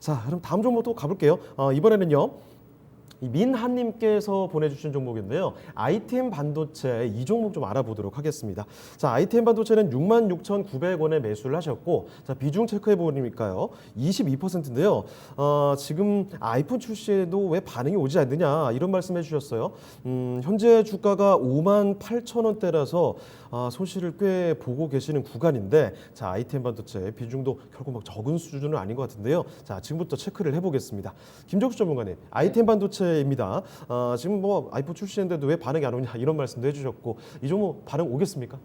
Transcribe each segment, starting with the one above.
자, 그럼 다음 종목 또 가볼게요. 이번에는요. 이 민한님께서 보내주신 종목인데요. ITM 반도체 이 종목 좀 알아보도록 하겠습니다. 자, ITM 반도체는 66,900원에 매수를 하셨고, 자, 비중 체크해 보니까요. 22%인데요. 지금 아이폰 출시에도 왜 반응이 오지 않느냐 이런 말씀해 주셨어요. 현재 주가가 58,000원대라서 손실을 꽤 보고 계시는 구간인데, 자, ITM 반도체 비중도 결국 막 적은 수준은 아닌 것 같은데요. 자, 지금부터 체크를 해보겠습니다. 김정수 전문가님, ITM 반도체입니다. 지금 뭐 아이폰 출시했는데도 왜 반응이 안 오냐 이런 말씀도 해주셨고, 이 종목 반응 오겠습니까?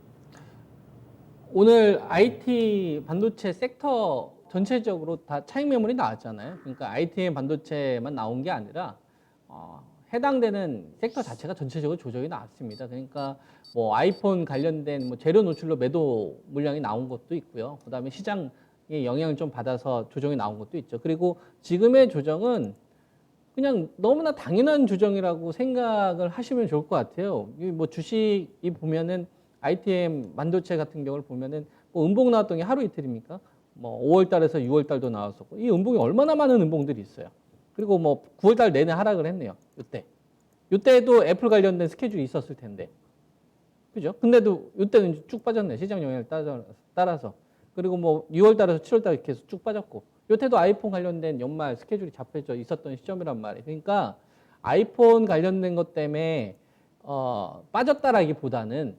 오늘 IT 반도체 섹터 전체적으로 다 차익 매물이 나왔잖아요. 그러니까 ITM 반도체만 나온 게 아니라 해당되는 sek터 자체가 전체적으로 조정이 나왔습니다. 그러니까 뭐 아이폰 관련된 뭐 재료 노출로 매도 물량이 나온 것도 있고요. 그다음에 시장에 영향을 좀 받아서 조정이 나온 것도 있죠. 그리고 지금의 조정은 그냥 너무나 당연한 조정이라고 생각을 하시면 좋을 것 같아요. 뭐 주식이 보면은 ITM 반도체 같은 경우를 보면은 뭐 음봉 나왔던 게 하루 이틀입니까? 뭐 5월 달에서 6월 달도 나왔었고 이 음봉이 얼마나 많은 음봉들이 있어요. 그리고 뭐 9월 달 내내 하락을 했네요. 이때도 애플 관련된 스케줄이 있었을 텐데. 그죠? 근데도 이때는 쭉 빠졌네. 시장 영향을 따라서. 그리고 뭐 6월 달에서 7월 달에 계속 쭉 빠졌고. 요때도 아이폰 관련된 연말 스케줄이 잡혀져 있었던 시점이란 말이에요. 그러니까 아이폰 관련된 것 때문에 빠졌다라기보다는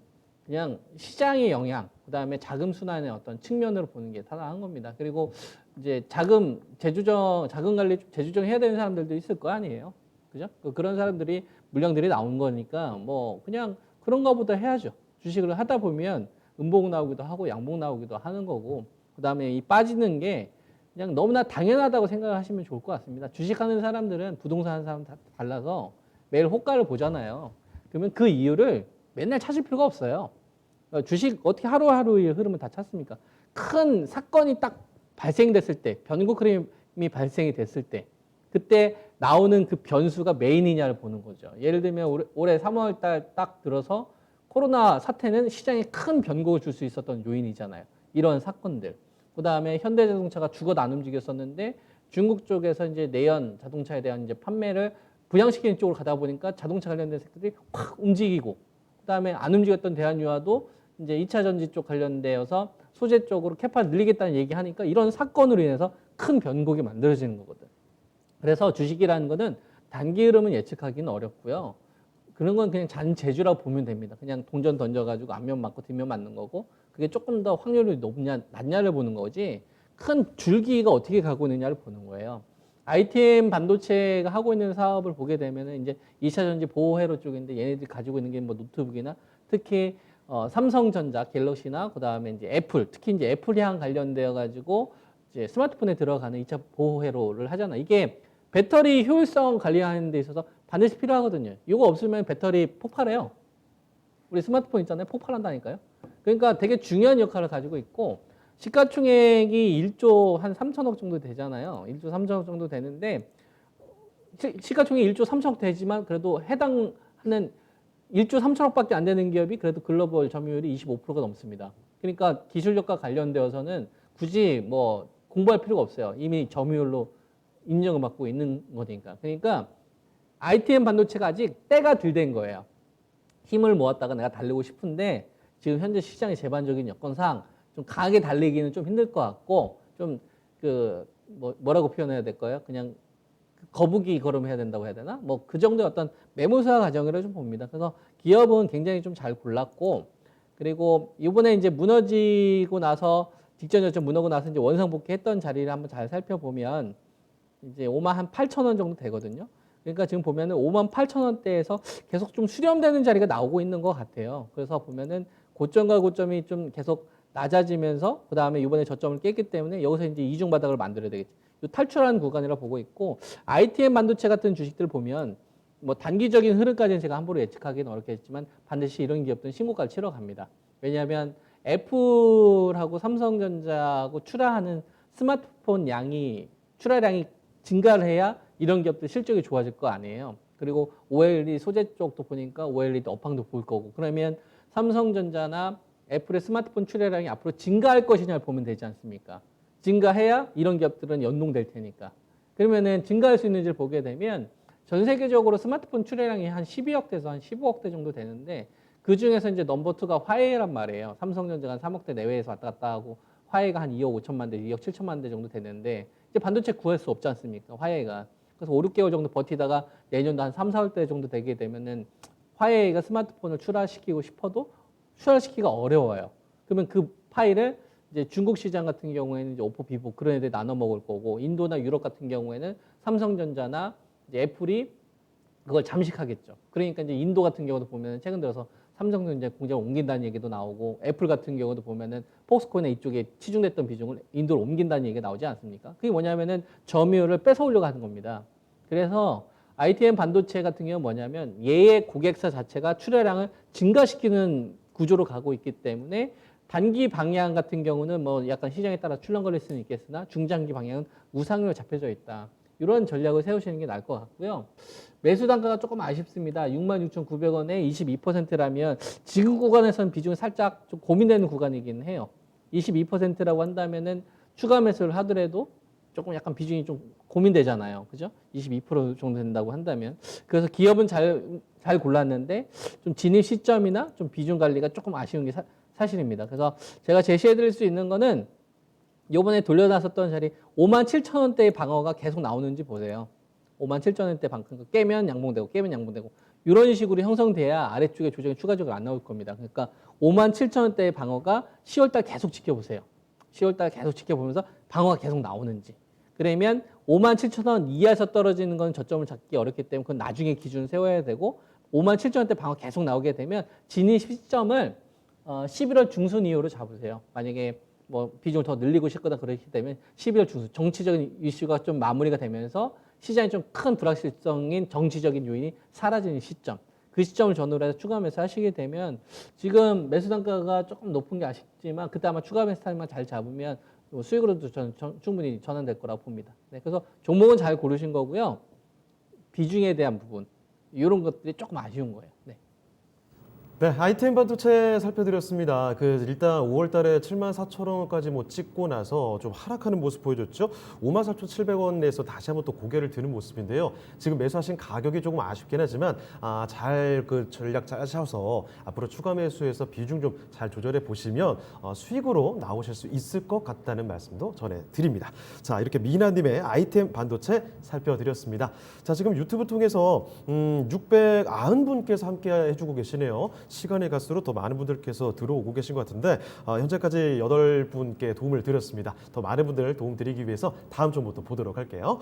그냥 시장의 영향, 그다음에 자금 순환의 어떤 측면으로 보는 게 타당한 겁니다. 그리고 이제 자금 관리, 재주정 해야 되는 사람들도 있을 거 아니에요. 그죠? 그런 사람들이 물량들이 나온 거니까 뭐 그냥 그런가 보다 해야죠. 주식을 하다 보면 음봉 나오기도 하고 양봉 나오기도 하는 거고, 그다음에 이 빠지는 게 그냥 너무나 당연하다고 생각하시면 좋을 것 같습니다. 주식하는 사람들은 부동산 하는 사람 다 달라서 매일 호가를 보잖아요. 그러면 그 이유를 맨날 찾을 필요가 없어요. 주식 어떻게 하루하루의 흐름을 다 찾습니까? 큰 사건이 딱 발생됐을 때, 변곡 흐름이 발생이 됐을 때, 그때 나오는 그 변수가 메인이냐를 보는 거죠. 예를 들면 올해 3월 달 딱 들어서 코로나 사태는 시장에 큰 변곡을 줄 수 있었던 요인이잖아요. 이런 사건들. 그 다음에 현대자동차가 죽어 안 움직였었는데 중국 쪽에서 이제 내연 자동차에 대한 이제 판매를 부양시키는 쪽으로 가다 보니까 자동차 관련된 섹터들이 확 움직이고, 그 다음에 안 움직였던 대한유화도 이제 2차 전지 쪽 관련되어서 소재 쪽으로 캐파 늘리겠다는 얘기하니까 이런 사건으로 인해서 큰 변곡이 만들어지는 거거든. 그래서 주식이라는 거는 단기 흐름은 예측하기는 어렵고요. 그런 건 그냥 잔재주라고 보면 됩니다. 그냥 동전 던져가지고 앞면 맞고 뒷면 맞는 거고, 그게 조금 더 확률이 높냐 낮냐를 보는 거지 큰 줄기가 어떻게 가고 있느냐를 보는 거예요. ITM 반도체가 하고 있는 사업을 보게 되면은 이제 2차 전지 보호회로 쪽인데, 얘네들이 가지고 있는 게 뭐 노트북이나 특히 삼성전자, 갤럭시나 그다음에 이제 애플, 특히 이제 애플이랑 관련되어 가지고 이제 스마트폰에 들어가는 2차 보호회로를 하잖아. 이게 배터리 효율성 관리하는 데 있어서 반드시 필요하거든요. 이거 없으면 배터리 폭발해요. 우리 스마트폰 있잖아요. 폭발한다니까요. 그러니까 되게 중요한 역할을 가지고 있고, 시가총액이 1조 한 3천억 정도 되잖아요. 1조 3천억 정도 되는데, 시가총액 1조 3천억 되지만 그래도 해당하는 1조 3천억밖에 안 되는 기업이 그래도 글로벌 점유율이 25%가 넘습니다. 그러니까 기술력과 관련되어서는 굳이 뭐 공부할 필요가 없어요. 이미 점유율로 인정을 받고 있는 거니까. 그러니까 ITM 반도체가 아직 때가 덜 된 거예요. 힘을 모았다가 내가 달리고 싶은데 지금 현재 시장의 제반적인 여건상 좀 강하게 달리기는 좀 힘들 것 같고, 좀 뭐라고 표현해야 될까요? 그냥 거북이 걸음해야 된다고 해야 되나? 뭐 그 정도의 어떤 매무사 과정이라고 좀 봅니다. 그래서 기업은 굉장히 좀 잘 골랐고, 그리고 이번에 이제 무너지고 나서 직전에 좀 무너지고 나서 이제 원상복귀했던 자리를 한번 잘 살펴보면 이제 5만 8천 원 정도 되거든요. 그러니까 지금 보면은 5만 8천 원대에서 계속 좀 수렴되는 자리가 나오고 있는 것 같아요. 그래서 보면은 고점과 고점이 좀 계속 낮아지면서 그 다음에 이번에 저점을 깼기 때문에 여기서 이제 이중 바닥을 만들어야 되겠지. 탈출하는 구간이라 보고 있고, ITM 반도체 같은 주식들 보면 뭐 단기적인 흐름까지는 제가 함부로 예측하기는 어렵겠지만 반드시 이런 기업들은 신고가를 치러 갑니다. 왜냐하면 애플하고 삼성전자하고 출하하는 스마트폰 출하량이 증가를 해야 이런 기업들 실적이 좋아질 거 아니에요. 그리고 OLED 소재 쪽도 보니까 OLED 업황도 보일 거고, 그러면 삼성전자나 애플의 스마트폰 출하량이 앞으로 증가할 것이냐를 보면 되지 않습니까? 증가해야 이런 기업들은 연동될 테니까. 그러면은 증가할 수 있는지를 보게 되면 전 세계적으로 스마트폰 출하량이 한 12억대에서 한 15억대 정도 되는데 그 중에서 이제 넘버 투가 화웨이란 말이에요. 삼성전자가 한 3억대 내외에서 왔다 갔다 하고 화웨이가 한 2억 5천만 대, 2억 7천만 대 정도 되는데 이제 반도체 구할 수 없지 않습니까? 화웨이가. 그래서 5, 6개월 정도 버티다가 내년도 한 3, 4월 대 정도 되게 되면은 화웨이가 스마트폰을 출하시키고 싶어도 출하시키기가 어려워요. 그러면 그 파일을 이제 중국 시장 같은 경우에는 이제 오포, 비보 그런 애들 나눠 먹을 거고 인도나 유럽 같은 경우에는 삼성전자나 이제 애플이 그걸 잠식하겠죠. 그러니까 이제 인도 같은 경우도 보면 최근 들어서 삼성전자 공장을 옮긴다는 얘기도 나오고 애플 같은 경우도 보면은 폭스콘의 이쪽에 치중됐던 비중을 인도로 옮긴다는 얘기가 나오지 않습니까? 그게 뭐냐면은 점유율을 뺏어오려고 하는 겁니다. 그래서 ITM 반도체 같은 경우는 뭐냐면 얘의 고객사 자체가 출하량을 증가시키는 구조로 가고 있기 때문에 단기 방향 같은 경우는 뭐 약간 시장에 따라 출렁거릴 수는 있겠으나 중장기 방향은 우상으로 잡혀져 있다. 이런 전략을 세우시는 게 나을 것 같고요. 매수 단가가 조금 아쉽습니다. 66,900원에 22%라면 지금 구간에서는 비중이 살짝 좀 고민되는 구간이긴 해요. 22%라고 한다면은 추가 매수를 하더라도 조금 약간 비중이 좀 고민되잖아요. 그죠? 22% 정도 된다고 한다면. 그래서 기업은 잘 골랐는데 좀 진입 시점이나 좀 비중 관리가 조금 아쉬운 게 사실입니다. 그래서 제가 제시해 드릴 수 있는 거는 요번에 돌려놨었던 자리 57,000원대의 방어가 계속 나오는지 보세요. 57,000원대 방금 깨면 양봉되고 깨면 양봉되고 이런 식으로 형성돼야 아래쪽에 조정이 추가적으로 안 나올 겁니다. 그러니까 57,000원대의 방어가 10월달 계속 지켜보세요. 10월달 계속 지켜보면서 방어가 계속 나오는지. 그러면 57,000원 이하에서 떨어지는 건 저점을 잡기 어렵기 때문에 그건 나중에 기준을 세워야 되고 57,000원대 방어 계속 나오게 되면 진입 시점을 11월 중순 이후로 잡으세요. 만약에 뭐 비중을 더 늘리고 싶거나 그러기 때문에 12월 중순 정치적인 이슈가 좀 마무리가 되면서 시장이 좀 큰 불확실성인 정치적인 요인이 사라지는 시점. 그 시점을 전후로 해서 추가 매수 하시게 되면 지금 매수 단가가 조금 높은 게 아쉽지만 그때 아마 추가 매수 타임만 잘 잡으면 수익으로도 저는 충분히 전환될 거라고 봅니다. 네, 그래서 종목은 잘 고르신 거고요. 비중에 대한 부분 이런 것들이 조금 아쉬운 거예요. 네. 네, ITM 반도체 살펴드렸습니다. 일단 5월 달에 74,000원까지 뭐 찍고 나서 좀 하락하는 모습 보여줬죠. 54,700원에서 다시 한번 또 고개를 드는 모습인데요. 지금 매수하신 가격이 조금 아쉽긴 하지만 잘 전략 짜셔서 앞으로 추가 매수해서 비중 좀 잘 조절해 보시면 수익으로 나오실 수 있을 것 같다는 말씀도 전해드립니다. 자, 이렇게 미나님의 ITM 반도체 살펴드렸습니다. 자, 지금 유튜브 통해서 690분께서 함께 해주고 계시네요. 시간이 갈수록 더 많은 분들께서 들어오고 계신 것 같은데 현재까지 8분께 도움을 드렸습니다. 더 많은 분들 도움 드리기 위해서 다음 정보도 보도록 할게요.